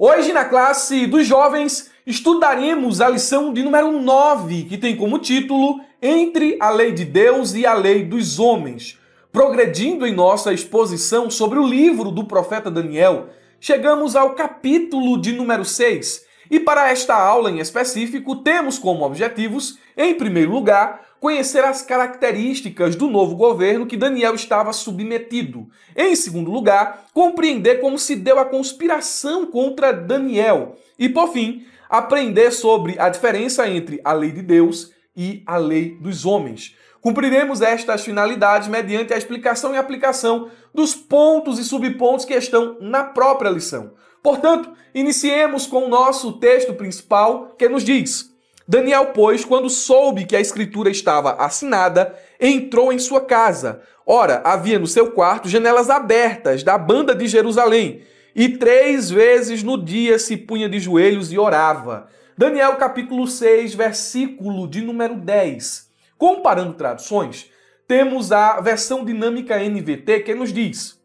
Hoje, na classe dos jovens, estudaremos a lição de número 9, que tem como título Entre a Lei de Deus e a Lei dos Homens. Progredindo em nossa exposição sobre o livro do profeta Daniel, chegamos ao capítulo de número 6. E para esta aula em específico, temos como objetivos, em primeiro lugar, conhecer as características do novo governo que Daniel estava submetido. Em segundo lugar, compreender como se deu a conspiração contra Daniel. E, por fim, aprender sobre a diferença entre a lei de Deus e a lei dos homens. Cumpriremos estas finalidades mediante a explicação e aplicação dos pontos e subpontos que estão na própria lição. Portanto, iniciemos com o nosso texto principal, que nos diz: Daniel, pois, quando soube que a escritura estava assinada, entrou em sua casa. Ora, havia no seu quarto janelas abertas da banda de Jerusalém, e 3 vezes no dia se punha de joelhos e orava. Daniel capítulo 6, versículo de número 10. Comparando traduções, temos a versão dinâmica NVT que nos diz: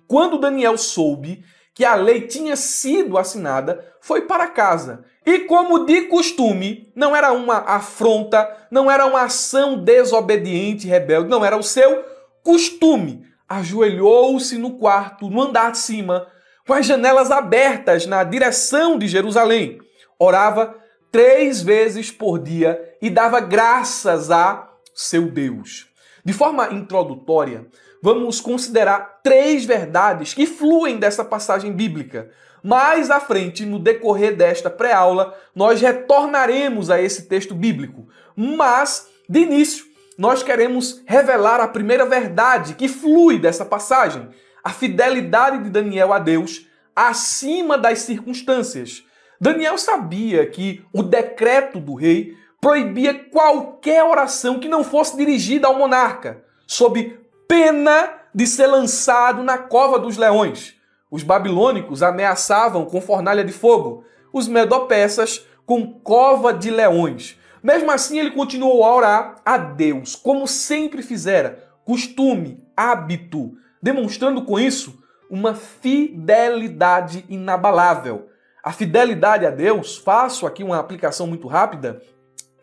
quando Daniel soube que a lei tinha sido assinada, foi para casa. E como de costume, não era uma afronta, não era uma ação desobediente e rebelde, não era o seu costume. Ajoelhou-se no quarto, no andar de cima, com as janelas abertas na direção de Jerusalém. Orava 3 vezes por dia e dava graças a seu Deus. De forma introdutória, vamos considerar 3 verdades que fluem dessa passagem bíblica. Mais à frente, no decorrer desta pré-aula, nós retornaremos a esse texto bíblico. Mas, de início, nós queremos revelar a primeira verdade que flui dessa passagem: a fidelidade de Daniel a Deus acima das circunstâncias. Daniel sabia que o decreto do rei proibia qualquer oração que não fosse dirigida ao monarca, sob pena de ser lançado na cova dos leões. Os babilônicos ameaçavam com fornalha de fogo, os medo-persas com cova de leões. Mesmo assim, ele continuou a orar a Deus, como sempre fizera, costume, hábito, demonstrando com isso uma fidelidade inabalável. A fidelidade a Deus, faço aqui uma aplicação muito rápida,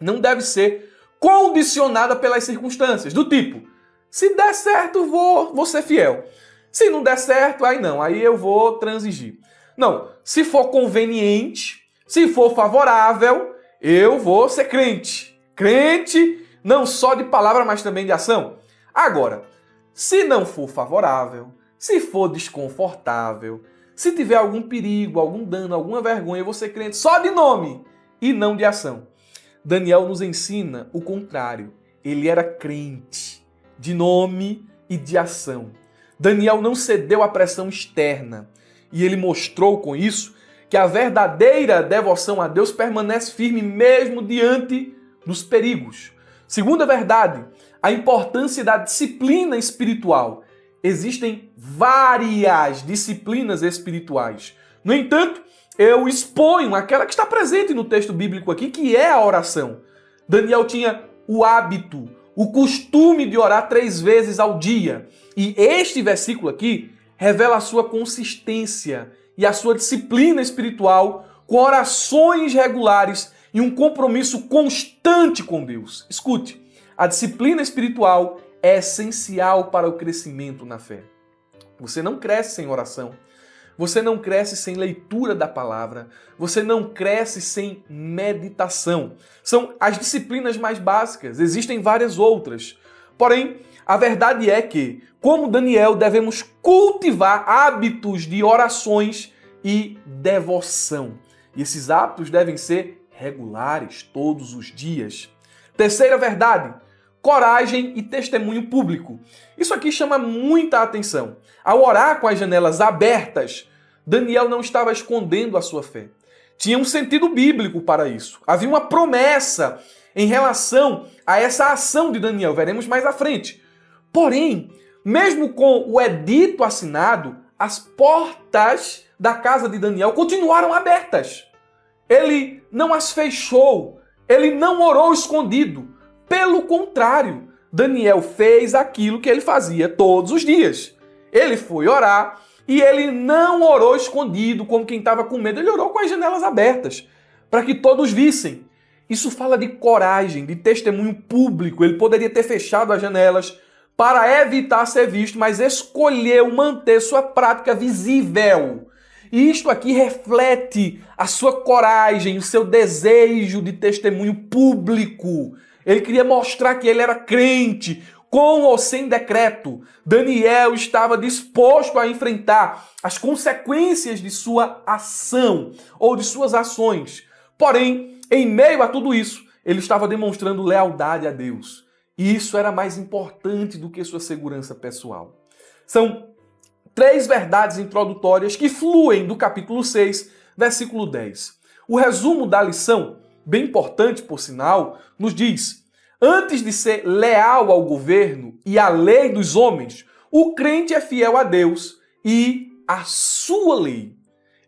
não deve ser condicionada pelas circunstâncias, do tipo: se der certo, vou ser fiel. Se não der certo, aí eu vou transigir. Não, se for conveniente, se for favorável, eu vou ser crente. Crente não só de palavra, mas também de ação. Agora, se não for favorável, se for desconfortável, se tiver algum perigo, algum dano, alguma vergonha, eu vou ser crente só de nome e não de ação. Daniel nos ensina o contrário. Ele era crente de nome e de ação. Daniel não cedeu à pressão externa e ele mostrou com isso que a verdadeira devoção a Deus permanece firme mesmo diante dos perigos. Segunda verdade, a importância da disciplina espiritual. Existem várias disciplinas espirituais. No entanto, eu exponho aquela que está presente no texto bíblico aqui, que é a oração. Daniel tinha o hábito, o costume de orar 3 vezes ao dia. E este versículo aqui revela a sua consistência e a sua disciplina espiritual com orações regulares e um compromisso constante com Deus. Escute, a disciplina espiritual é essencial para o crescimento na fé. Você não cresce sem oração. Você não cresce sem leitura da palavra. Você não cresce sem meditação. São as disciplinas mais básicas. Existem várias outras. Porém, a verdade é que, como Daniel, devemos cultivar hábitos de orações e devoção. E esses hábitos devem ser regulares, todos os dias. Terceira verdade: coragem e testemunho público. Isso aqui chama muita atenção. Ao orar com as janelas abertas, Daniel não estava escondendo a sua fé. Tinha um sentido bíblico para isso. Havia uma promessa em relação a essa ação de Daniel. Veremos mais à frente. Porém, mesmo com o edito assinado, as portas da casa de Daniel continuaram abertas. Ele não as fechou. Ele não orou escondido. Pelo contrário, Daniel fez aquilo que ele fazia todos os dias. Ele foi orar E ele não orou escondido, como quem estava com medo. Ele orou com as janelas abertas, para que todos vissem. Isso fala de coragem, de testemunho público. Ele poderia ter fechado as janelas para evitar ser visto, mas escolheu manter sua prática visível. E isto aqui reflete a sua coragem, o seu desejo de testemunho público. Ele queria mostrar que ele era crente, com ou sem decreto. Daniel estava disposto a enfrentar as consequências de sua ação ou de suas ações. Porém, em meio a tudo isso, ele estava demonstrando lealdade a Deus. E isso era mais importante do que sua segurança pessoal. São 3 verdades introdutórias que fluem do capítulo 6, versículo 10. O resumo da lição, bem importante por sinal, nos diz: antes de ser leal ao governo e à lei dos homens, o crente é fiel a Deus e à sua lei.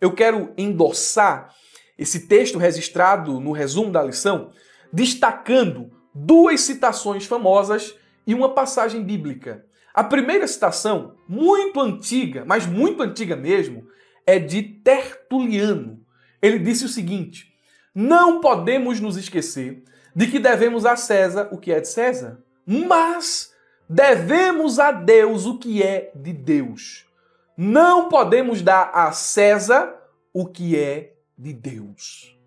Eu quero endossar esse texto registrado no resumo da lição, destacando 2 citações famosas e uma passagem bíblica. A primeira citação, muito antiga, mas muito antiga mesmo, é de Tertuliano. Ele disse o seguinte: não podemos nos esquecer de que devemos a César o que é de César, mas devemos a Deus o que é de Deus. Não podemos dar a César o que é de Deus.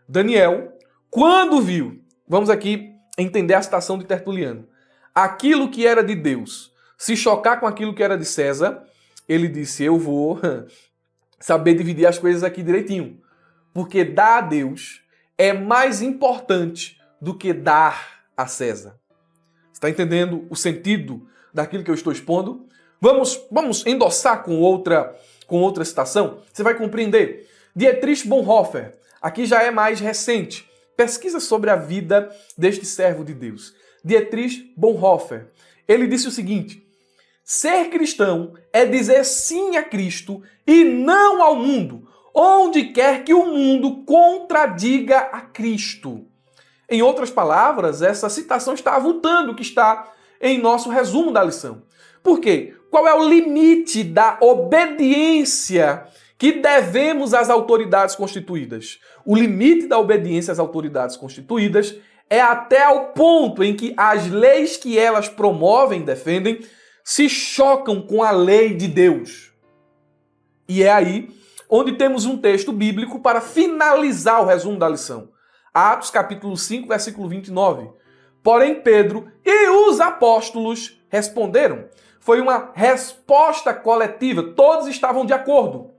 Daniel, quando viu, vamos aqui entender a citação de Tertuliano, aquilo que era de Deus se chocar com aquilo que era de César, ele disse: eu vou saber dividir as coisas aqui direitinho, porque dar a Deus é mais importante do que dar a César. Está entendendo o sentido daquilo que eu estou expondo? Vamos endossar com outra citação? Você vai compreender. Dietrich Bonhoeffer, aqui já é mais recente. Pesquisa sobre a vida deste servo de Deus. Dietrich Bonhoeffer. Ele disse o seguinte: ser cristão é dizer sim a Cristo e não ao mundo, onde quer que o mundo contradiga a Cristo. Em outras palavras, essa citação está avultando o que está em nosso resumo da lição. Por quê? Qual é o limite da obediência que devemos às autoridades constituídas? O limite da obediência às autoridades constituídas é até ao ponto em que as leis que elas promovem e defendem se chocam com a lei de Deus. E é aí onde temos um texto bíblico para finalizar o resumo da lição. Atos capítulo 5, versículo 29. Porém Pedro e os apóstolos responderam. Foi uma resposta coletiva, todos estavam de acordo.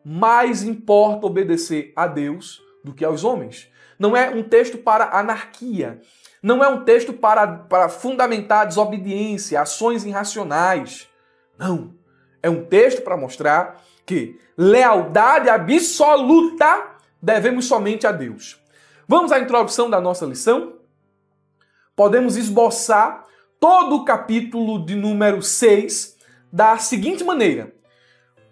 Mais importa obedecer a Deus do que aos homens. Não é um texto para anarquia. Não é um texto para fundamentar desobediência, ações irracionais. Não. É um texto para mostrar que lealdade absoluta devemos somente a Deus. Vamos à introdução da nossa lição? Podemos esboçar todo o capítulo de número 6 da seguinte maneira.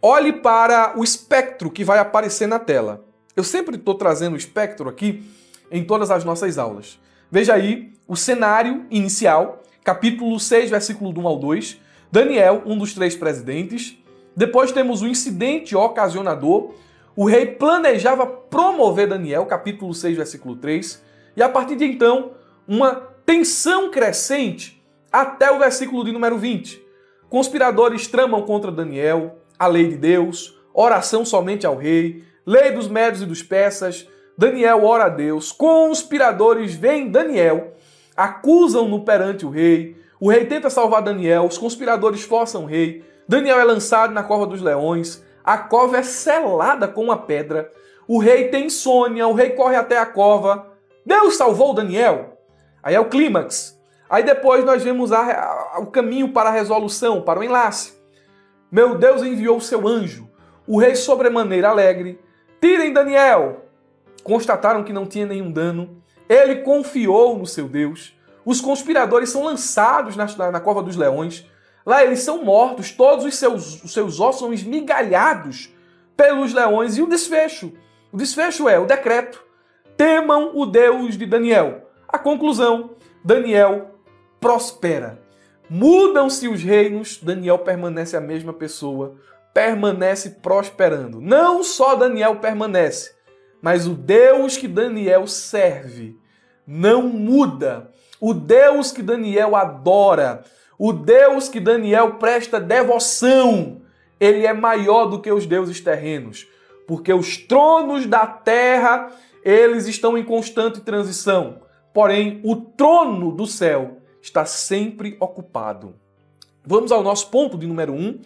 Olhe para o espectro que vai aparecer na tela. Eu sempre estou trazendo o espectro aqui em todas as nossas aulas. Veja aí o cenário inicial, capítulo 6, versículo 1 ao 2. Daniel, um dos 3 presidentes. Depois temos o incidente ocasionador. O rei planejava promover Daniel, capítulo 6, versículo 3. E a partir de então, uma tensão crescente até o versículo de número 20. Conspiradores tramam contra Daniel, a lei de Deus, oração somente ao rei, lei dos medos e dos persas. Daniel ora a Deus, conspiradores veem Daniel, acusam-no perante o rei tenta salvar Daniel, os conspiradores forçam o rei, Daniel é lançado na cova dos leões, a cova é selada com uma pedra, o rei tem insônia, o rei corre até a cova, Deus salvou Daniel. Aí é o clímax. Aí depois nós vemos o caminho para a resolução, para o enlace. Meu Deus enviou o seu anjo, o rei sobremaneira alegre, tirem Daniel. Constataram que não tinha nenhum dano, ele confiou no seu Deus, os conspiradores são lançados na cova dos leões, lá eles são mortos, todos os seus ossos são esmigalhados pelos leões. E o desfecho? O desfecho é o decreto. Temam o Deus de Daniel. A conclusão, Daniel prospera. Mudam-se os reinos, Daniel permanece a mesma pessoa. permanece prosperando. Não só Daniel permanece, mas o Deus que Daniel serve não muda. O Deus que Daniel adora, o Deus que Daniel presta devoção, ele é maior do que os deuses terrenos, porque os tronos da terra, eles estão em constante transição. Porém, o trono do céu está sempre ocupado. Vamos ao nosso ponto de número 1,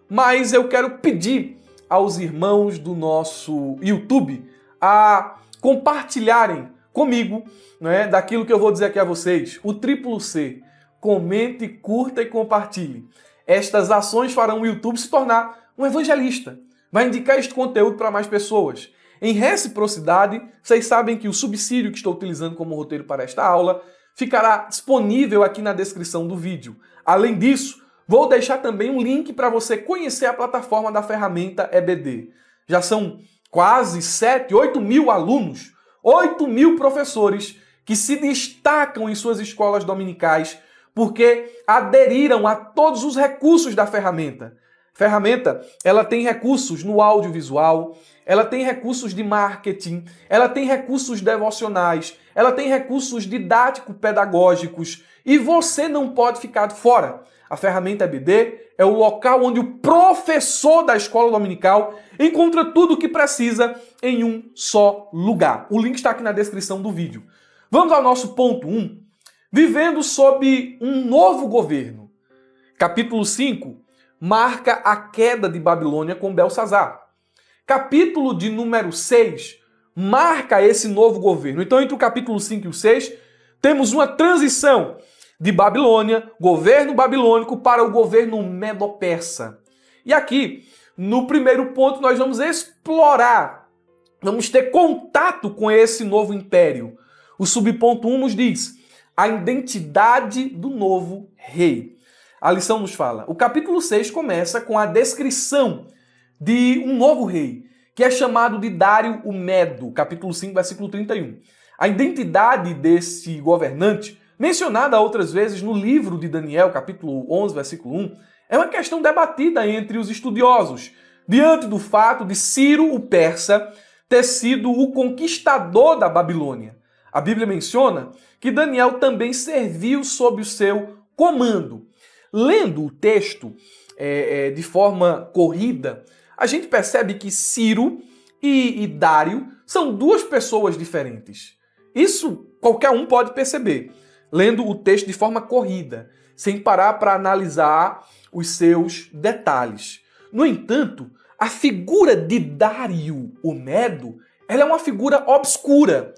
mas eu quero pedir aos irmãos do nosso YouTube a compartilharem comigo, né, daquilo que eu vou dizer aqui a vocês. O triplo C. Comente, curta e compartilhe. Estas ações farão o YouTube se tornar um evangelista. Vai indicar este conteúdo para mais pessoas. Em reciprocidade, vocês sabem que o subsídio que estou utilizando como roteiro para esta aula ficará disponível aqui na descrição do vídeo. Além disso, vou deixar também um link para você conhecer a plataforma da ferramenta EBD. Já são quase 7, 8 mil alunos, 8 mil professores que se destacam em suas escolas dominicais porque aderiram a todos os recursos da ferramenta. A ferramenta, ela tem recursos no audiovisual, ela tem recursos de marketing, ela tem recursos devocionais, ela tem recursos didático-pedagógicos e você não pode ficar de fora. A ferramenta EBD é o local onde o professor da escola dominical encontra tudo o que precisa em um só lugar. O link está aqui na descrição do vídeo. Vamos ao nosso ponto 1. Vivendo sob um novo governo. Capítulo 5 marca a queda de Babilônia com Belsazar. Capítulo de número 6 marca esse novo governo. Então, entre o capítulo 5 e o 6, temos uma transição de Babilônia, governo babilônico, para o governo medo-persa. E aqui, no primeiro ponto, nós vamos explorar, vamos ter contato com esse novo império. O subponto 1 nos diz a identidade do novo rei. A lição nos fala. O capítulo 6 começa com a descrição de um novo rei, que é chamado de Dário o Medo, capítulo 5, versículo 31. A identidade desse governante, mencionada outras vezes no livro de Daniel, capítulo 11, versículo 1, é uma questão debatida entre os estudiosos, diante do fato de Ciro o Persa ter sido o conquistador da Babilônia. A Bíblia menciona que Daniel também serviu sob o seu comando. Lendo o texto de forma corrida, a gente percebe que Ciro e Dário são duas pessoas diferentes. Isso qualquer um pode perceber, lendo o texto de forma corrida, sem parar para analisar os seus detalhes. No entanto, a figura de Dário o Medo, ela é uma figura obscura,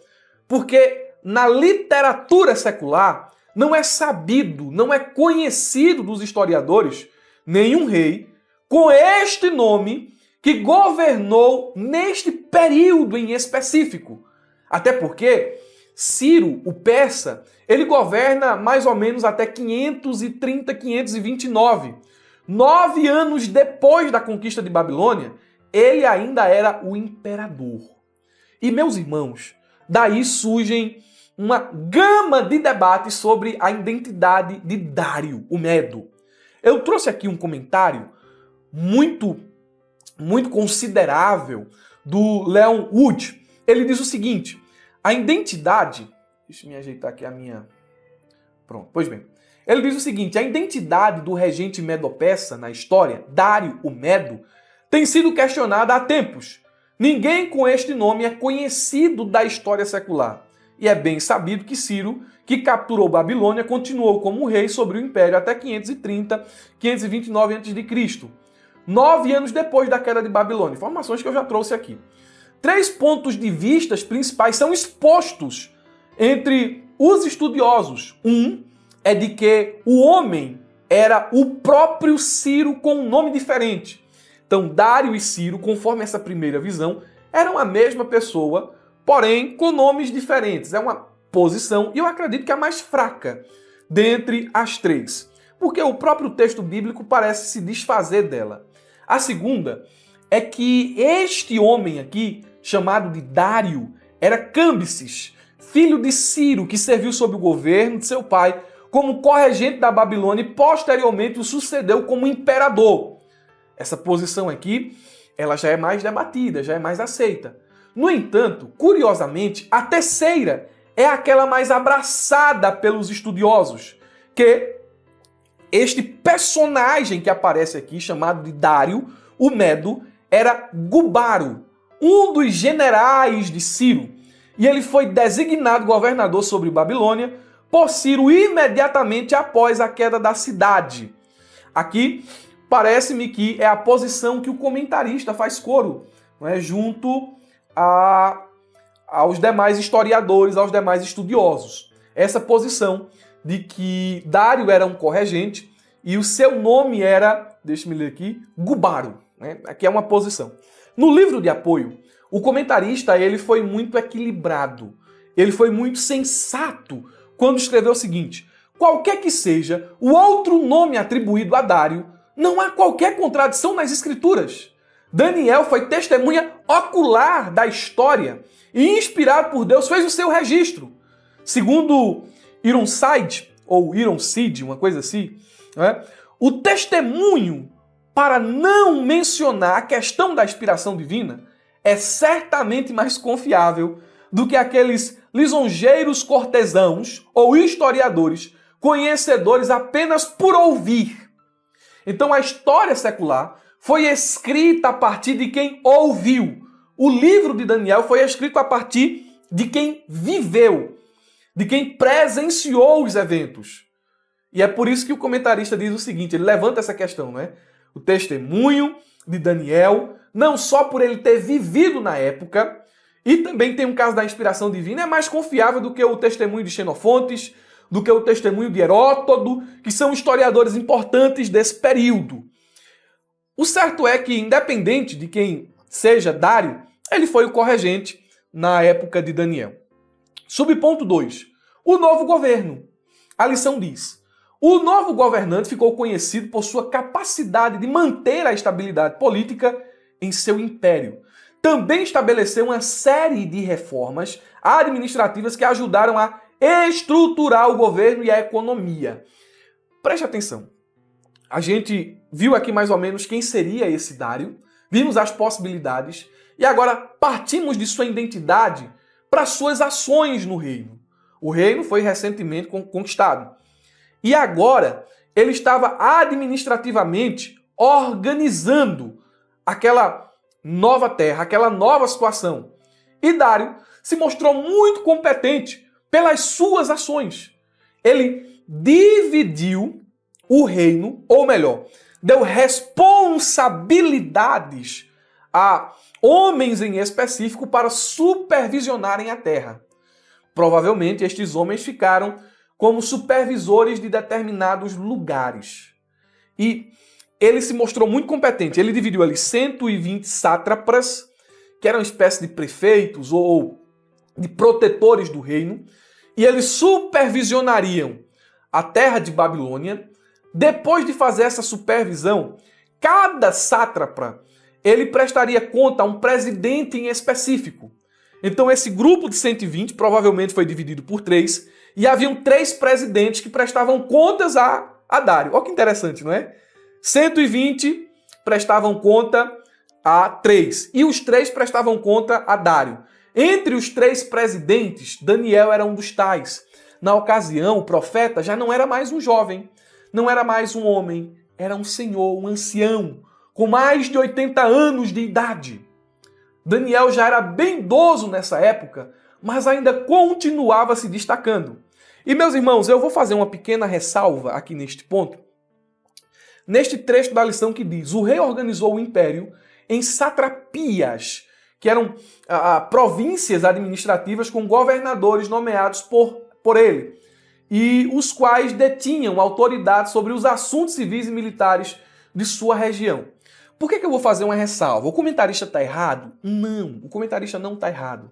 porque na literatura secular não é sabido, não é conhecido dos historiadores nenhum rei com este nome que governou neste período em específico. Até porque Ciro, o persa, ele governa mais ou menos até 530, 529. 9 anos depois da conquista de Babilônia, ele ainda era o imperador. E, meus irmãos, daí surgem uma gama de debates sobre a identidade de Dário o Medo. Eu trouxe aqui um comentário muito considerável do Leon Wood. Ele diz o seguinte: a identidade... Deixa eu me ajeitar aqui a minha... Pronto, pois bem. Ele diz o seguinte: a identidade do regente medo-persa na história, Dário o Medo, tem sido questionada há tempos. Ninguém com este nome é conhecido da história secular. E é bem sabido que Ciro, que capturou Babilônia, continuou como rei sobre o império até 530, 529 a.C., 9 anos depois da queda de Babilônia. Informações que eu já trouxe aqui. 3 pontos de vista principais são expostos entre os estudiosos. Um é de que o homem era o próprio Ciro com um nome diferente. Então, Dário e Ciro, conforme essa primeira visão, eram a mesma pessoa, porém com nomes diferentes. É uma posição, e eu acredito que é a mais fraca dentre as 3, porque o próprio texto bíblico parece se desfazer dela. A segunda é que este homem aqui, chamado de Dário, era Câmbices, filho de Ciro, que serviu sob o governo de seu pai como corregente da Babilônia e posteriormente o sucedeu como imperador. Essa posição aqui, ela já é mais debatida, já é mais aceita. No entanto, curiosamente, a terceira é aquela mais abraçada pelos estudiosos, que este personagem que aparece aqui, chamado de Dário, o Medo, era Gubaro, um dos generais de Ciro, e ele foi designado governador sobre Babilônia por Ciro imediatamente após a queda da cidade. Aqui, parece-me que é a posição que o comentarista faz coro, não é? Junto aos demais historiadores, aos demais estudiosos. Essa posição de que Dário era um corregente e o seu nome era, deixa-me ler aqui, Gubaro. Né? Aqui é uma posição. No livro de apoio, o comentarista ele foi muito equilibrado, ele foi muito sensato quando escreveu o seguinte: qualquer que seja o outro nome atribuído a Dário, não há qualquer contradição nas escrituras. Daniel foi testemunha ocular da história e, inspirado por Deus, fez o seu registro. Segundo Ironside, ou Ironside, uma coisa assim, né? O testemunho para não mencionar a questão da inspiração divina é certamente mais confiável do que aqueles lisonjeiros cortesãos ou historiadores conhecedores apenas por ouvir. Então a história secular foi escrita a partir de quem ouviu. O livro de Daniel foi escrito a partir de quem viveu, de quem presenciou os eventos. E é por isso que o comentarista diz o seguinte, ele levanta essa questão, não é? O testemunho de Daniel, não só por ele ter vivido na época, e também tem um caso da inspiração divina, é mais confiável do que o testemunho de Xenofontes, do que o testemunho de Heródoto, que são historiadores importantes desse período. O certo é que, independente de quem seja Dário, ele foi o corregente na época de Daniel. Subponto 2. O novo governo. A lição diz: o novo governante ficou conhecido por sua capacidade de manter a estabilidade política em seu império. Também estabeleceu uma série de reformas administrativas que ajudaram a estruturar o governo e a economia. Preste atenção. A gente viu aqui mais ou menos quem seria esse Dário, vimos as possibilidades e agora partimos de sua identidade para suas ações no reino. O reino foi recentemente conquistado. E agora ele estava administrativamente organizando aquela nova terra, aquela nova situação. E Dário se mostrou muito competente pelas suas ações. Ele dividiu o reino, ou melhor, deu responsabilidades a homens em específico para supervisionarem a terra. Provavelmente estes homens ficaram como supervisores de determinados lugares. E ele se mostrou muito competente. Ele dividiu ali 120 sátrapas, que eram uma espécie de prefeitos ou de protetores do reino, e eles supervisionariam a terra de Babilônia. Depois de fazer essa supervisão, cada sátrapa ele prestaria conta a um presidente em específico. Então esse grupo de 120 provavelmente foi dividido por 3, e haviam 3 presidentes que prestavam contas a Dário. Olha que interessante, não é? 120 prestavam conta a 3, e os 3 prestavam conta a Dário. Entre os 3 presidentes, Daniel era um dos tais. Na ocasião, o profeta já não era mais um jovem, não era mais um homem, era um senhor, um ancião, com mais de 80 anos de idade. Daniel já era bem idoso nessa época, mas ainda continuava se destacando. E, meus irmãos, eu vou fazer uma pequena ressalva aqui neste ponto. Neste trecho da lição que diz: o rei organizou o império em satrapias, que eram províncias administrativas com governadores nomeados por ele, e os quais detinham autoridade sobre os assuntos civis e militares de sua região. Por que eu vou fazer uma ressalva? O comentarista está errado? Não, o comentarista não está errado.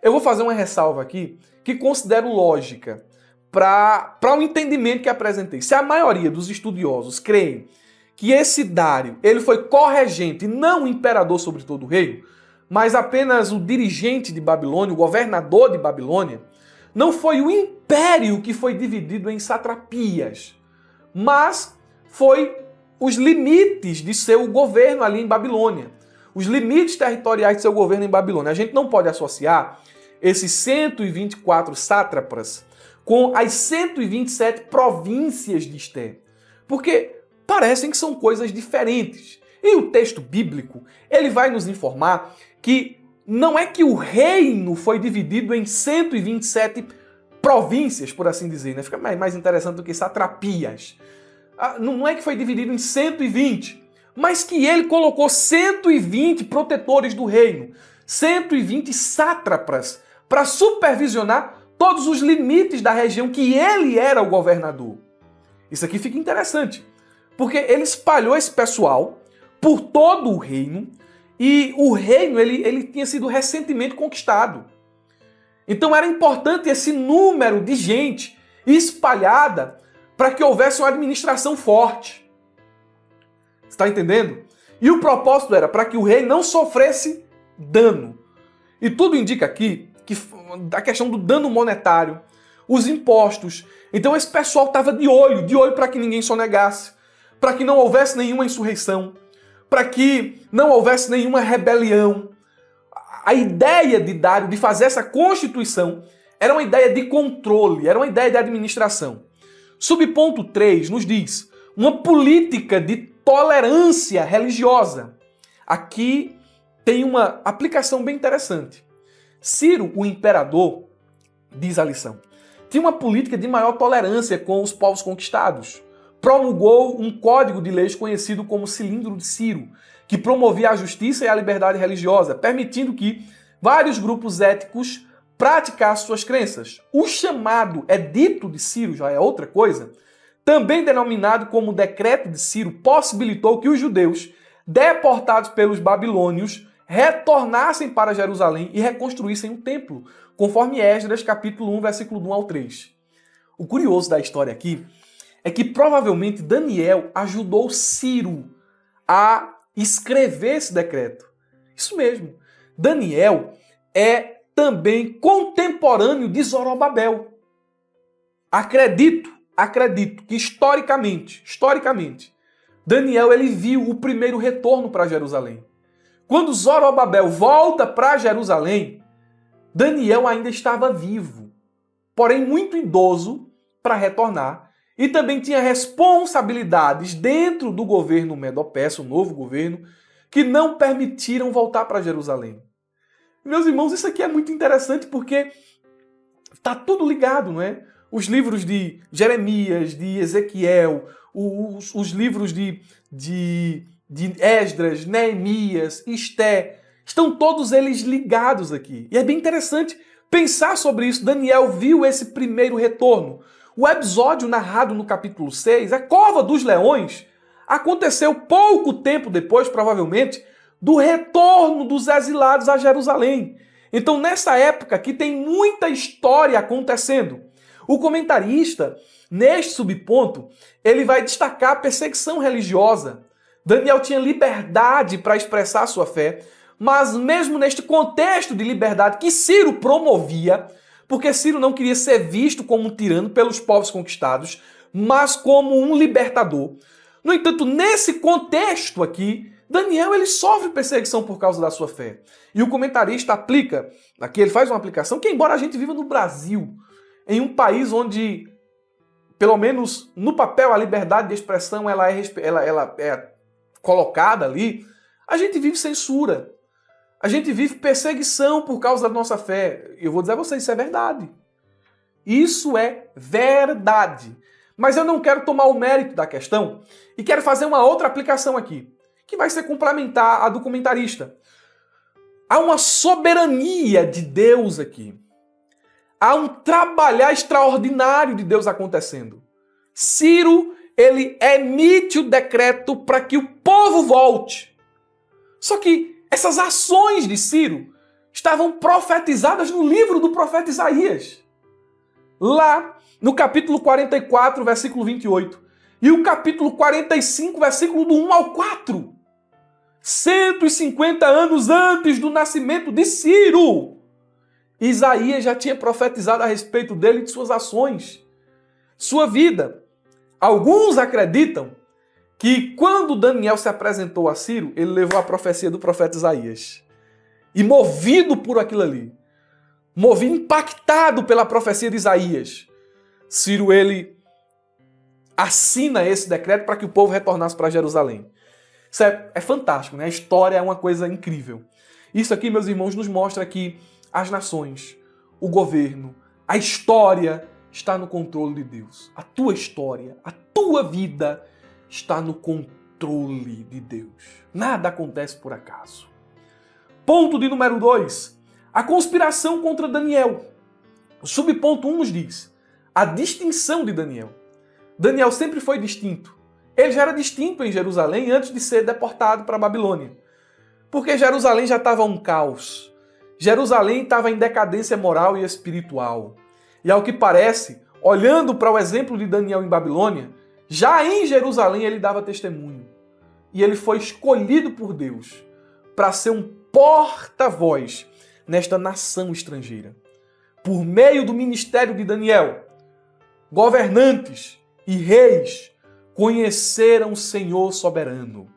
Eu vou fazer uma ressalva aqui que considero lógica para o entendimento que apresentei. Se a maioria dos estudiosos creem que esse Dário ele foi corregente e não imperador sobre todo o reino, mas apenas o dirigente de Babilônia, o governador de Babilônia, não foi o império que foi dividido em satrapias, mas foi os limites de seu governo ali em Babilônia. Os limites territoriais de seu governo em Babilônia. A gente não pode associar esses 124 sátrapas com as 127 províncias de Esté, porque parecem que são coisas diferentes. E o texto bíblico, ele vai nos informar que não é que o reino foi dividido em 127 províncias, por assim dizer, né? Fica mais interessante do que satrapias. Não é que foi dividido em 120, mas que ele colocou 120 protetores do reino, 120 sátrapas, para supervisionar todos os limites da região que ele era o governador. Isso aqui fica interessante, porque ele espalhou esse pessoal por todo o reino, e o reino ele tinha sido recentemente conquistado. Então era importante esse número de gente espalhada para que houvesse uma administração forte. Você está entendendo? E o propósito era para que o rei não sofresse dano. E tudo indica aqui que a questão do dano monetário, os impostos. Então esse pessoal estava de olho para que ninguém sonegasse, para que não houvesse nenhuma insurreição, para que não houvesse nenhuma rebelião. A ideia de Dário de fazer essa constituição era uma ideia de controle, era uma ideia de administração. Subponto 3 nos diz uma política de tolerância religiosa. Aqui tem uma aplicação bem interessante. Ciro, o imperador, diz a lição, tinha uma política de maior tolerância com os povos conquistados. Promulgou um código de leis conhecido como Cilindro de Ciro, que promovia a justiça e a liberdade religiosa, permitindo que vários grupos étnicos praticassem suas crenças. O chamado Edito de Ciro, já é outra coisa, também denominado como Decreto de Ciro, possibilitou que os judeus, deportados pelos babilônios, retornassem para Jerusalém e reconstruíssem o templo, conforme Esdras, capítulo 1, versículo 1 ao 3. O curioso da história aqui é que provavelmente Daniel ajudou Ciro a escrever esse decreto. Isso mesmo. Daniel é também contemporâneo de Zorobabel. Acredito que historicamente, Daniel ele viu o primeiro retorno para Jerusalém. Quando Zorobabel volta para Jerusalém, Daniel ainda estava vivo, porém muito idoso para retornar, e também tinha responsabilidades dentro do governo Medo-Persa, o novo governo, que não permitiram voltar para Jerusalém. Meus irmãos, isso aqui é muito interessante porque está tudo ligado, não é? Os livros de Jeremias, de Ezequiel, os livros de Esdras, Neemias, Esté, estão todos eles ligados aqui. E é bem interessante pensar sobre isso. Daniel viu esse primeiro retorno. O episódio narrado no capítulo 6, a Cova dos Leões, aconteceu pouco tempo depois, provavelmente, do retorno dos exilados a Jerusalém. Então, nessa época aqui, tem muita história acontecendo. O comentarista, neste subponto, ele vai destacar a perseguição religiosa. Daniel tinha liberdade para expressar sua fé, mas mesmo neste contexto de liberdade que Ciro promovia, porque Ciro não queria ser visto como um tirano pelos povos conquistados, mas como um libertador. No entanto, nesse contexto aqui, Daniel ele sofre perseguição por causa da sua fé. E o comentarista aplica, aqui ele faz uma aplicação que, embora a gente viva no Brasil, em um país onde, pelo menos no papel, a liberdade de expressão ela é colocada ali, a gente vive censura. A gente vive perseguição por causa da nossa fé. Eu vou dizer a vocês, isso é verdade. Isso é verdade. Mas eu não quero tomar o mérito da questão e quero fazer uma outra aplicação aqui, que vai ser complementar a do comentarista. Há uma soberania de Deus aqui. Há um trabalhar extraordinário de Deus acontecendo. Ciro, ele emite o decreto para que o povo volte. Só que essas ações de Ciro estavam profetizadas no livro do profeta Isaías. Lá no capítulo 44, versículo 28. E o capítulo 45, versículo do 1 ao 4. 150 anos antes do nascimento de Ciro, Isaías já tinha profetizado a respeito dele e de suas ações, sua vida. Alguns acreditam que quando Daniel se apresentou a Ciro, ele levou a profecia do profeta Isaías. E movido por aquilo ali, impactado pela profecia de Isaías, Ciro, ele assina esse decreto para que o povo retornasse para Jerusalém. Isso é fantástico, né? A história é uma coisa incrível. Isso aqui, meus irmãos, nos mostra que as nações, o governo, a história está no controle de Deus. A tua história, a tua vida está no controle de Deus. Nada acontece por acaso. Ponto de número 2. A conspiração contra Daniel. O subponto 1 nos diz a distinção de Daniel. Daniel sempre foi distinto. Ele já era distinto em Jerusalém antes de ser deportado para a Babilônia. Porque Jerusalém já estava um caos. Jerusalém estava em decadência moral e espiritual. E ao que parece, olhando para o exemplo de Daniel em Babilônia, já em Jerusalém ele dava testemunho. E ele foi escolhido por Deus para ser um porta-voz nesta nação estrangeira. Por meio do ministério de Daniel, governantes e reis conheceram o Senhor soberano.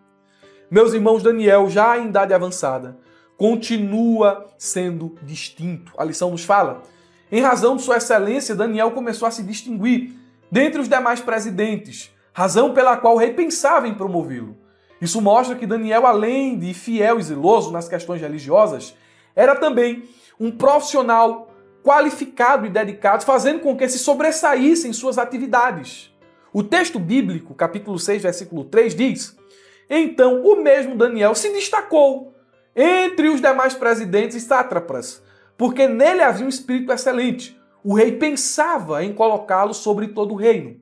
Meus irmãos, Daniel, já em idade avançada, continua sendo distinto. A lição nos fala: em razão de sua excelência, Daniel começou a se distinguir dentre os demais presidentes, razão pela qual o rei pensava em promovê-lo. Isso mostra que Daniel, além de fiel e zeloso nas questões religiosas, era também um profissional qualificado e dedicado, fazendo com que se sobressaísse em suas atividades. O texto bíblico, capítulo 6, versículo 3, diz: então o mesmo Daniel se destacou entre os demais presidentes e sátrapas, porque nele havia um espírito excelente. O rei pensava em colocá-lo sobre todo o reino.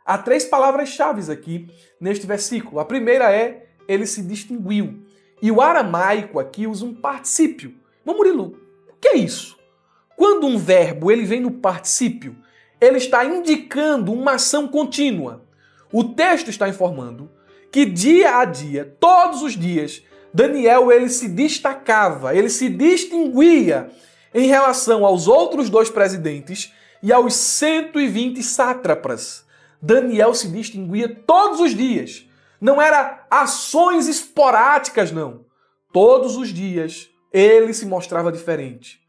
Há 3 palavras-chave aqui neste versículo. A primeira é: ele se distinguiu. E o aramaico aqui usa um particípio. Mas Murilo, o que é isso? Quando um verbo ele vem no particípio, ele está indicando uma ação contínua. O texto está informando que dia a dia, todos os dias, Daniel ele se destacava, ele se distinguia em relação aos outros 2 presidentes e aos 120 sátrapas. Daniel se distinguia todos os dias. Não era ações esporádicas, não. Todos os dias ele se mostrava diferente.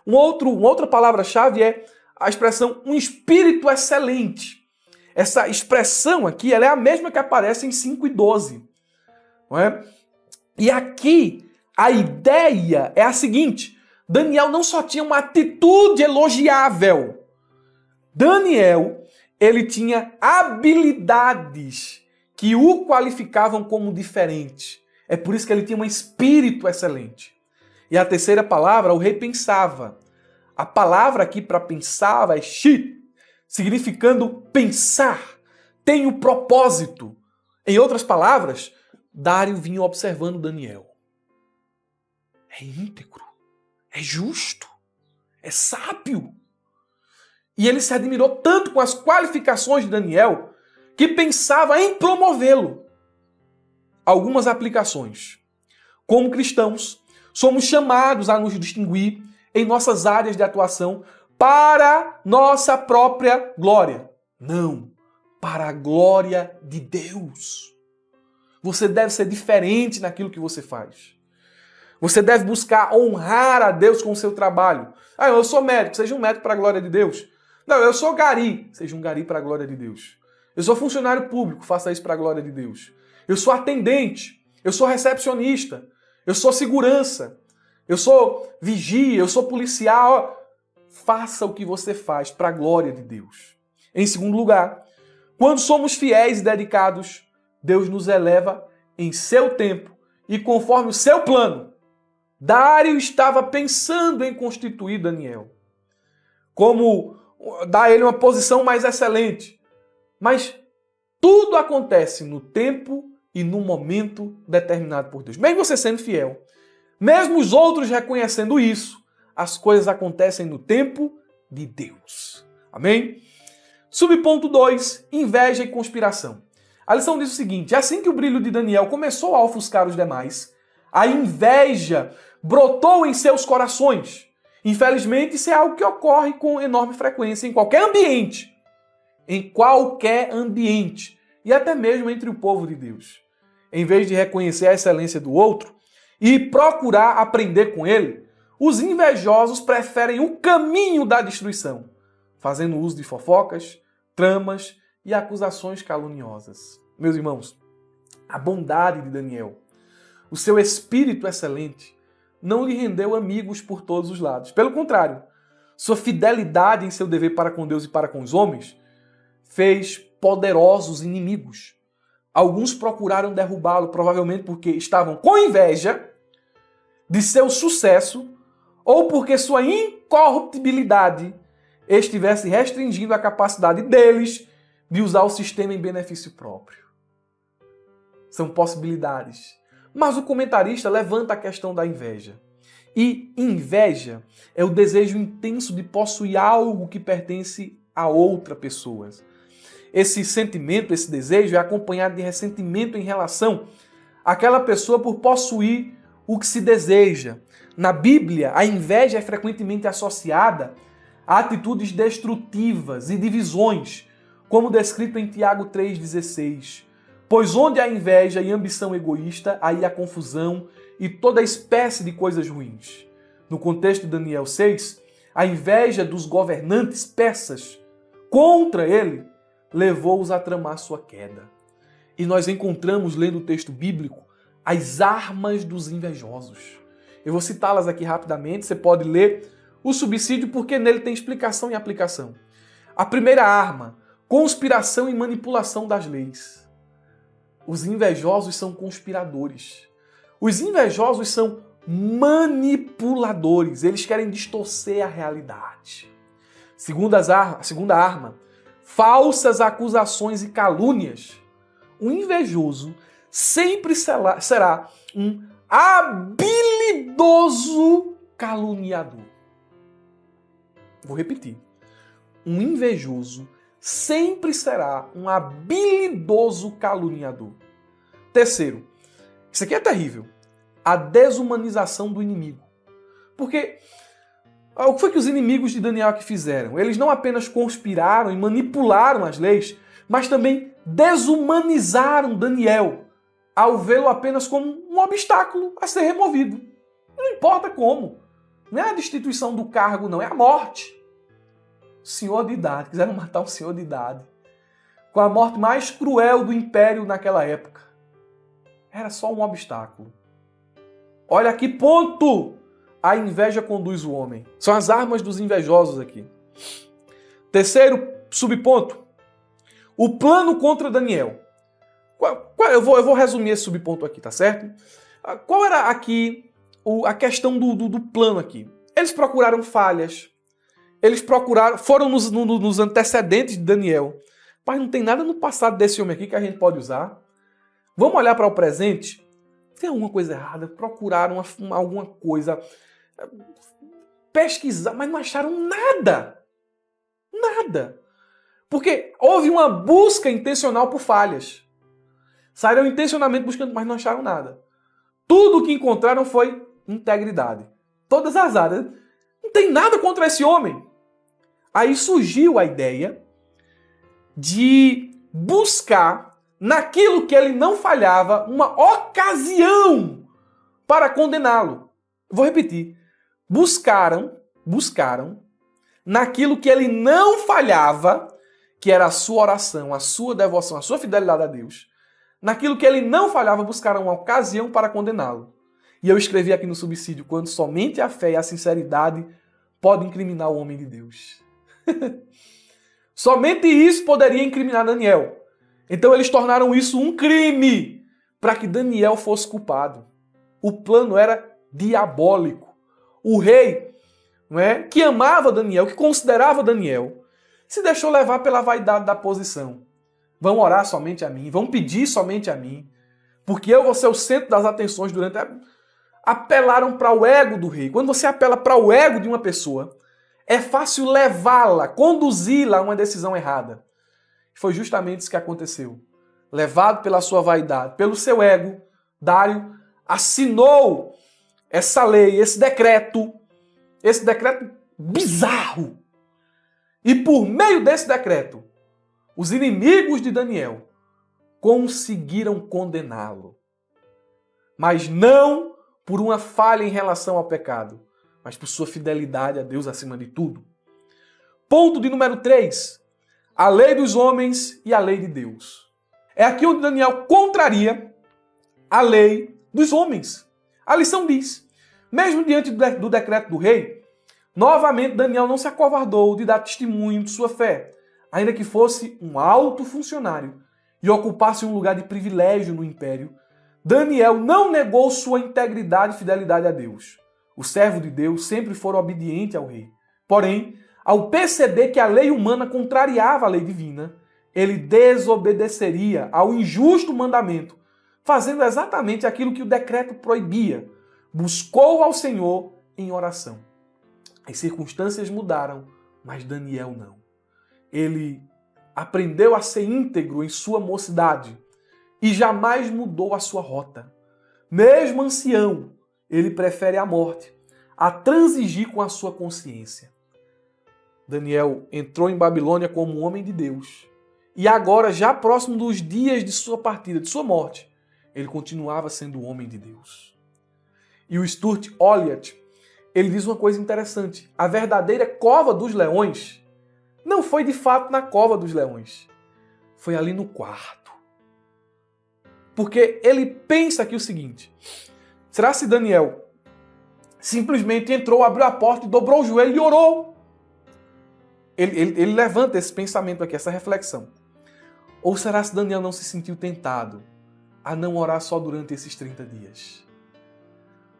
Uma outra palavra-chave é a expressão um espírito excelente. Essa expressão aqui ela é a mesma que aparece em 5:12. Não é? E aqui a ideia é a seguinte: Daniel não só tinha uma atitude elogiável. Daniel, ele tinha habilidades que o qualificavam como diferente. É por isso que ele tinha um espírito excelente. E a terceira palavra, o rei pensava. A palavra aqui para pensava é shi, significando pensar, tem o propósito. Em outras palavras, Dário vinha observando Daniel. É íntegro, é justo, é sábio. E ele se admirou tanto com as qualificações de Daniel que pensava em promovê-lo. Algumas aplicações. Como cristãos, somos chamados a nos distinguir em nossas áreas de atuação para nossa própria glória. Não, para a glória de Deus. Você deve ser diferente naquilo que você faz. Você deve buscar honrar a Deus com o seu trabalho. Ah, eu sou médico, seja um médico para a glória de Deus. Não, eu sou gari, seja um gari para a glória de Deus. Eu sou funcionário público, faça isso para a glória de Deus. Eu sou atendente, eu sou recepcionista, eu sou segurança, eu sou vigia, eu sou policial. Faça o que você faz para a glória de Deus. Em segundo lugar, quando somos fiéis e dedicados, Deus nos eleva em seu tempo e conforme o seu plano. Dário estava pensando em constituir Daniel, como dar a ele uma posição mais excelente. Mas tudo acontece no tempo e no momento determinado por Deus. Mesmo você sendo fiel, mesmo os outros reconhecendo isso, as coisas acontecem no tempo de Deus. Amém? Subponto 2, inveja e conspiração. A lição diz o seguinte: assim que o brilho de Daniel começou a ofuscar os demais, a inveja brotou em seus corações. Infelizmente, isso é algo que ocorre com enorme frequência em qualquer ambiente. Em qualquer ambiente. e até mesmo entre o povo de Deus. Em vez de reconhecer a excelência do outro e procurar aprender com ele, os invejosos preferem o caminho da destruição, fazendo uso de fofocas, tramas e acusações caluniosas. Meus irmãos, a bondade de Daniel, o seu espírito excelente, não lhe rendeu amigos por todos os lados. Pelo contrário, sua fidelidade em seu dever para com Deus e para com os homens fez poderosos inimigos. Alguns procuraram derrubá-lo, provavelmente porque estavam com inveja de seu sucesso ou porque sua incorruptibilidade estivesse restringindo a capacidade deles de usar o sistema em benefício próprio. São possibilidades. Mas o comentarista levanta a questão da inveja. E inveja é o desejo intenso de possuir algo que pertence a outra pessoa. Esse sentimento, esse desejo é acompanhado de ressentimento em relação àquela pessoa por possuir o que se deseja. Na Bíblia, a inveja é frequentemente associada a atitudes destrutivas e divisões, como descrito em Tiago 3,16. Pois onde há inveja e ambição egoísta, aí há confusão e toda espécie de coisas ruins. No contexto de Daniel 6, a inveja dos governantes persas contra ele levou-os a tramar sua queda. E nós encontramos, lendo o texto bíblico, as armas dos invejosos. Eu vou citá-las aqui rapidamente, você pode ler o subsídio porque nele tem explicação e aplicação. A primeira arma, conspiração e manipulação das leis. Os invejosos são conspiradores. Os invejosos são manipuladores. Eles querem distorcer a realidade. Segunda arma, falsas acusações e calúnias. O invejoso sempre será um habilidoso caluniador. Vou repetir. Um invejoso sempre será um habilidoso caluniador. Terceiro, isso aqui é terrível, a desumanização do inimigo. Porque o que foi que os inimigos de Daniel aqui fizeram? Eles não apenas conspiraram e manipularam as leis, mas também desumanizaram Daniel, ao vê-lo apenas como um obstáculo a ser removido. Não importa como. Não é a destituição do cargo, não, é a morte. Senhor de idade, quiseram matar um senhor de idade, com a morte mais cruel do império naquela época. Era só um obstáculo. Olha a que ponto a inveja conduz o homem. São as armas dos invejosos aqui. Terceiro subponto, o plano contra Daniel. Eu vou resumir esse subponto aqui, tá certo? Qual era aqui a questão do plano aqui? Eles procuraram falhas. Eles foram nos antecedentes de Daniel. Mas não tem nada no passado desse homem aqui que a gente pode usar. Vamos olhar para o presente? Tem alguma coisa errada? Procuraram alguma coisa. Pesquisar, mas não acharam nada. Nada. Porque houve uma busca intencional por falhas. Saíram intencionalmente buscando, mas não acharam nada. Tudo o que encontraram foi integridade. Todas as áreas. Não tem nada contra esse homem. Aí surgiu a ideia de buscar, naquilo que ele não falhava, uma ocasião para condená-lo. Vou repetir. Buscaram, naquilo que ele não falhava, que era a sua oração, a sua devoção, a sua fidelidade a Deus. Naquilo que ele não falhava, buscaram uma ocasião para condená-lo. E eu escrevi aqui no subsídio, quando somente a fé e a sinceridade podem incriminar o homem de Deus. Somente isso poderia incriminar Daniel. Então eles tornaram isso um crime para que Daniel fosse culpado. O plano era diabólico. O rei, não é, que amava Daniel, que considerava Daniel, se deixou levar pela vaidade da posição. Vão orar somente a mim, vão pedir somente a mim, porque eu vou ser o centro das atenções durante a... Apelaram para o ego do rei. Quando você apela para o ego de uma pessoa, é fácil levá-la, conduzi-la a uma decisão errada. Foi justamente isso que aconteceu. Levado pela sua vaidade, pelo seu ego, Dário assinou essa lei, esse decreto bizarro. E por meio desse decreto, os inimigos de Daniel conseguiram condená-lo. Mas não por uma falha em relação ao pecado, mas por sua fidelidade a Deus acima de tudo. Ponto de número 3. A lei dos homens e a lei de Deus. É aqui onde Daniel contraria a lei dos homens. A lição diz, mesmo diante do decreto do rei, novamente Daniel não se acovardou de dar testemunho de sua fé, ainda que fosse um alto funcionário e ocupasse um lugar de privilégio no império. Daniel não negou sua integridade e fidelidade a Deus. O servo de Deus sempre foi obediente ao rei. Porém, ao perceber que a lei humana contrariava a lei divina, ele desobedeceria ao injusto mandamento, fazendo exatamente aquilo que o decreto proibia. Buscou ao Senhor em oração. As circunstâncias mudaram, mas Daniel não. Ele aprendeu a ser íntegro em sua mocidade e jamais mudou a sua rota. Mesmo ancião, ele prefere a morte a transigir com a sua consciência. Daniel entrou em Babilônia como um homem de Deus. E agora, já próximo dos dias de sua partida, de sua morte, ele continuava sendo um homem de Deus. E o Stuart Olliott, ele diz uma coisa interessante. A verdadeira cova dos leões não foi de fato na cova dos leões. Foi ali no quarto. Porque ele pensa aqui o seguinte. Será se Daniel simplesmente entrou, abriu a porta, dobrou o joelho e orou? Ele levanta esse pensamento aqui, essa reflexão. Ou será se Daniel não se sentiu tentado a não orar só durante esses 30 dias?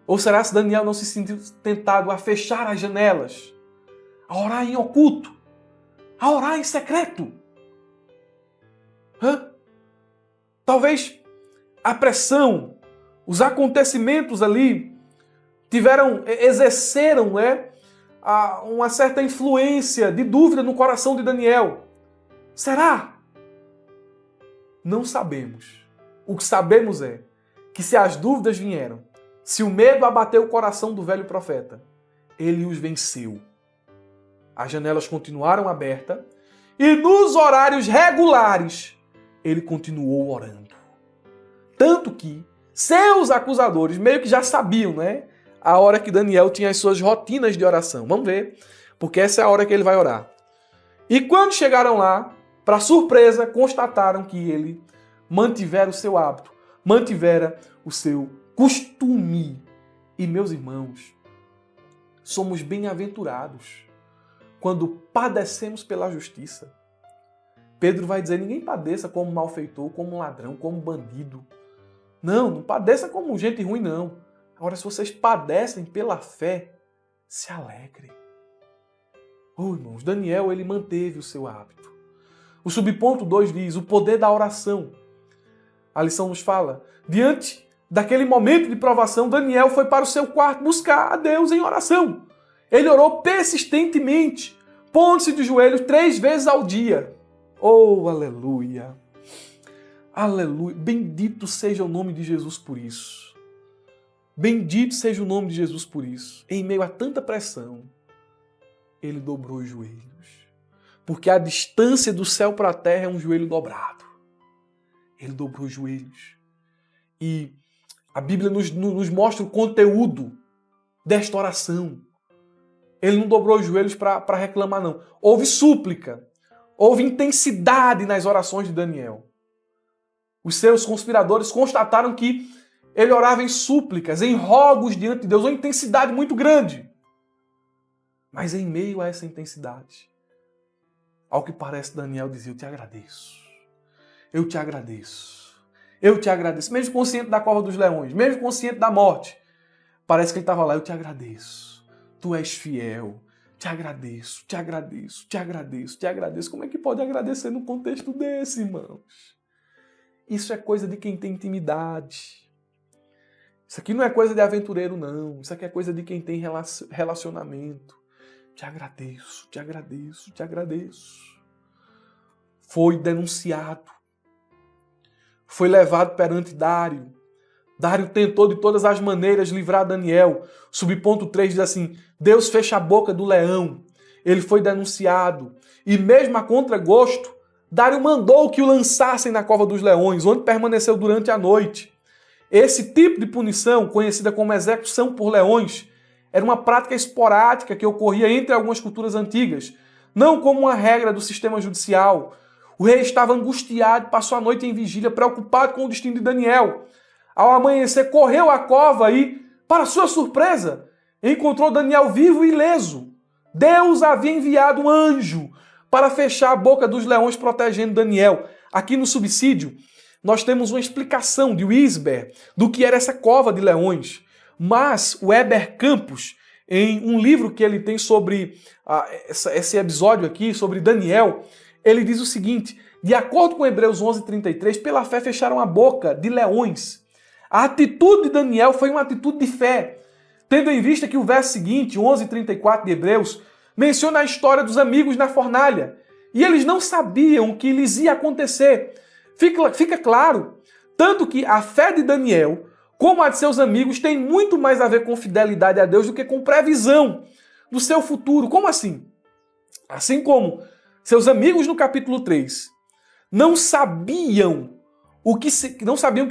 Ou será se Daniel não se sentiu tentado a fechar as janelas, a orar em oculto, a orar em secreto? Talvez a pressão, os acontecimentos ali exerceram, uma certa influência de dúvida no coração de Daniel. Será? Não sabemos. O que sabemos é que se as dúvidas vieram, se o medo abateu o coração do velho profeta, ele os venceu. As janelas continuaram abertas e nos horários regulares ele continuou orando. Tanto que seus acusadores meio que já sabiam, a hora que Daniel tinha as suas rotinas de oração. Vamos ver, porque essa é a hora que ele vai orar. E quando chegaram lá, para surpresa, constataram que ele mantivera o seu hábito, mantivera o seu costume. E, meus irmãos, somos bem-aventurados quando padecemos pela justiça. Pedro vai dizer, ninguém padeça como malfeitor, como ladrão, como bandido. Não padeça como gente ruim, não. Agora, se vocês padecem pela fé, se alegrem. Irmãos, Daniel, ele manteve o seu hábito. O subponto 2 diz, o poder da oração. A lição nos fala, diante daquele momento de provação, Daniel foi para o seu quarto buscar a Deus em oração. Ele orou persistentemente, pondo-se de joelhos 3 vezes ao dia. Oh, aleluia! Aleluia! Bendito seja o nome de Jesus por isso. Bendito seja o nome de Jesus por isso. Em meio a tanta pressão, ele dobrou os joelhos. Porque a distância do céu para a terra é um joelho dobrado. Ele dobrou os joelhos. E a Bíblia nos mostra o conteúdo desta oração. Ele não dobrou os joelhos para reclamar, não. Houve súplica. Houve intensidade nas orações de Daniel. Os seus conspiradores constataram que ele orava em súplicas, em rogos diante de Deus, uma intensidade muito grande. Mas em meio a essa intensidade, ao que parece, Daniel dizia, eu te agradeço. Eu te agradeço. Eu te agradeço. Mesmo consciente da cova dos leões, mesmo consciente da morte, parece que ele estava lá, eu te agradeço. Tu és fiel. Te agradeço, te agradeço, te agradeço, te agradeço. Como é que pode agradecer num contexto desse, irmãos? Isso é coisa de quem tem intimidade. Isso aqui não é coisa de aventureiro, não. Isso aqui é coisa de quem tem relacionamento. Te agradeço, te agradeço, te agradeço. Foi denunciado. Foi levado perante Dário. Dário tentou de todas as maneiras livrar Daniel. Subponto 3 diz assim, Deus fecha a boca do leão. Ele foi denunciado. E mesmo a contragosto, Dário mandou que o lançassem na cova dos leões, onde permaneceu durante a noite. Esse tipo de punição, conhecida como execução por leões, era uma prática esporádica que ocorria entre algumas culturas antigas, não como uma regra do sistema judicial. O rei estava angustiado, passou a noite em vigília, preocupado com o destino de Daniel. Ao amanhecer, correu à cova e, para sua surpresa, encontrou Daniel vivo e ileso. Deus havia enviado um anjo para fechar a boca dos leões, protegendo Daniel. Aqui no subsídio, nós temos uma explicação de Wisber do que era essa cova de leões. Mas o Heber Campos, em um livro que ele tem sobre esse episódio aqui, sobre Daniel, ele diz o seguinte: de acordo com Hebreus 11:33, pela fé fecharam a boca de leões. A atitude de Daniel foi uma atitude de fé, tendo em vista que o verso seguinte, 11:34 de Hebreus, menciona a história dos amigos na fornalha. E eles não sabiam o que lhes ia acontecer. Fica claro, tanto que a fé de Daniel, como a de seus amigos, tem muito mais a ver com fidelidade a Deus do que com previsão do seu futuro. Como assim? Assim como seus amigos no capítulo 3 não sabiam que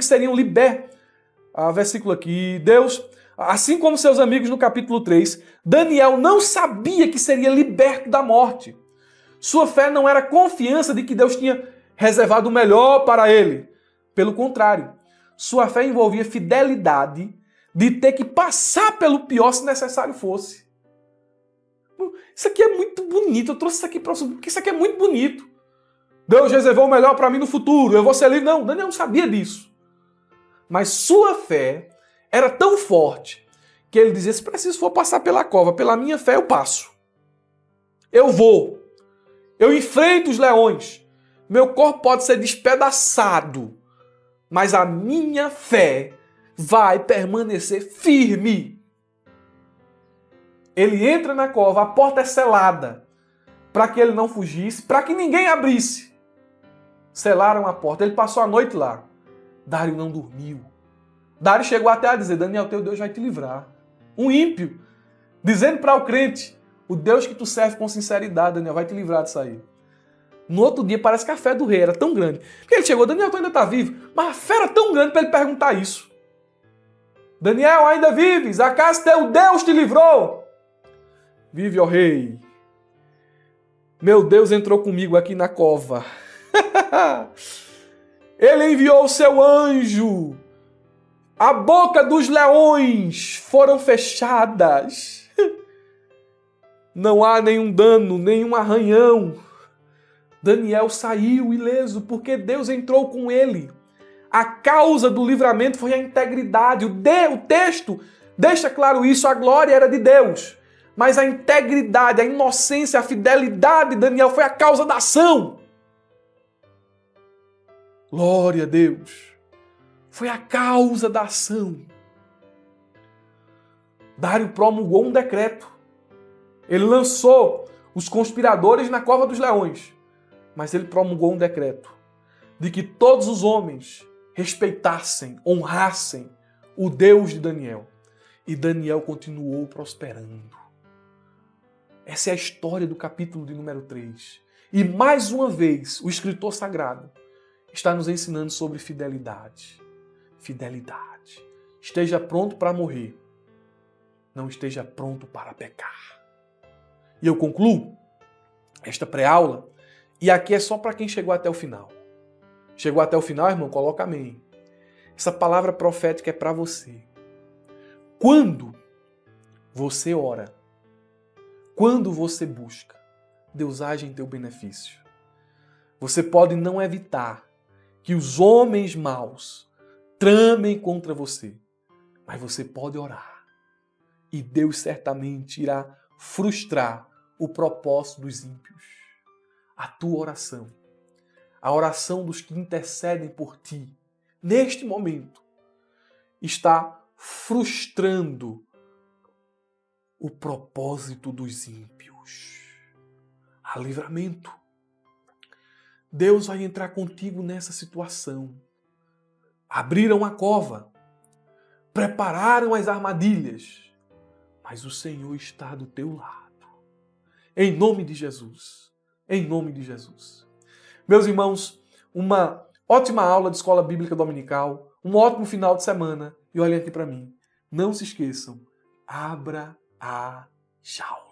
seriam libertos. Versículo aqui, assim como seus amigos no capítulo 3, Daniel não sabia que seria liberto da morte. Sua fé não era confiança de que Deus tinha reservado o melhor para ele. Pelo contrário, sua fé envolvia fidelidade de ter que passar pelo pior se necessário fosse. Isso aqui é muito bonito. Eu trouxe isso aqui para você porque isso aqui é muito bonito. Deus reservou o melhor para mim no futuro. Eu vou ser livre. Não, Daniel não sabia disso. Mas sua fé era tão forte que ele dizia: se preciso for passar pela cova, pela minha fé eu passo. Eu vou. Eu enfrento os leões. Meu corpo pode ser despedaçado, mas a minha fé vai permanecer firme. Ele entra na cova, a porta é selada, para que ele não fugisse, para que ninguém abrisse. Selaram a porta, ele passou a noite lá. Dário não dormiu. Dário chegou até a dizer: Daniel, teu Deus vai te livrar. Um ímpio, dizendo para o crente: o Deus que tu serve com sinceridade, Daniel, vai te livrar disso aí. No outro dia, parece que a fé do rei era tão grande. Porque ele chegou: Daniel, tu ainda está vivo? Mas a fé era tão grande para ele perguntar isso. Daniel, ainda vives? Acaso teu Deus te livrou? Vive, ó rei. Meu Deus entrou comigo aqui na cova. Ele enviou o seu anjo. A boca dos leões foram fechadas. Não há nenhum dano, nenhum arranhão. Daniel saiu ileso porque Deus entrou com ele. A causa do livramento foi a integridade. O texto deixa claro isso. A glória era de Deus. Mas a integridade, a inocência, a fidelidade de Daniel foi a causa da ação. Glória a Deus. Foi a causa da ação. Dário promulgou um decreto. Ele lançou os conspiradores na cova dos leões. Mas ele promulgou um decreto de que todos os homens respeitassem, honrassem o Deus de Daniel. E Daniel continuou prosperando. Essa é a história do capítulo de número 3. E mais uma vez, o escritor sagrado está nos ensinando sobre fidelidade. Fidelidade. Esteja pronto para morrer. Não esteja pronto para pecar. E eu concluo esta pré-aula. E aqui é só para quem chegou até o final. Chegou até o final, irmão? Coloca amém. Essa palavra profética é para você. Quando você ora, quando você busca, Deus age em teu benefício. Você pode não evitar que os homens maus tramem contra você, mas você pode orar. E Deus certamente irá frustrar o propósito dos ímpios. A tua oração, a oração dos que intercedem por ti, neste momento, está frustrando o propósito dos ímpios. Há livramento. Deus vai entrar contigo nessa situação. Abriram a cova, prepararam as armadilhas, mas o Senhor está do teu lado. Em nome de Jesus. Em nome de Jesus. Meus irmãos, uma ótima aula de escola bíblica dominical, um ótimo final de semana. E olhem aqui para mim. Não se esqueçam, abra a chave.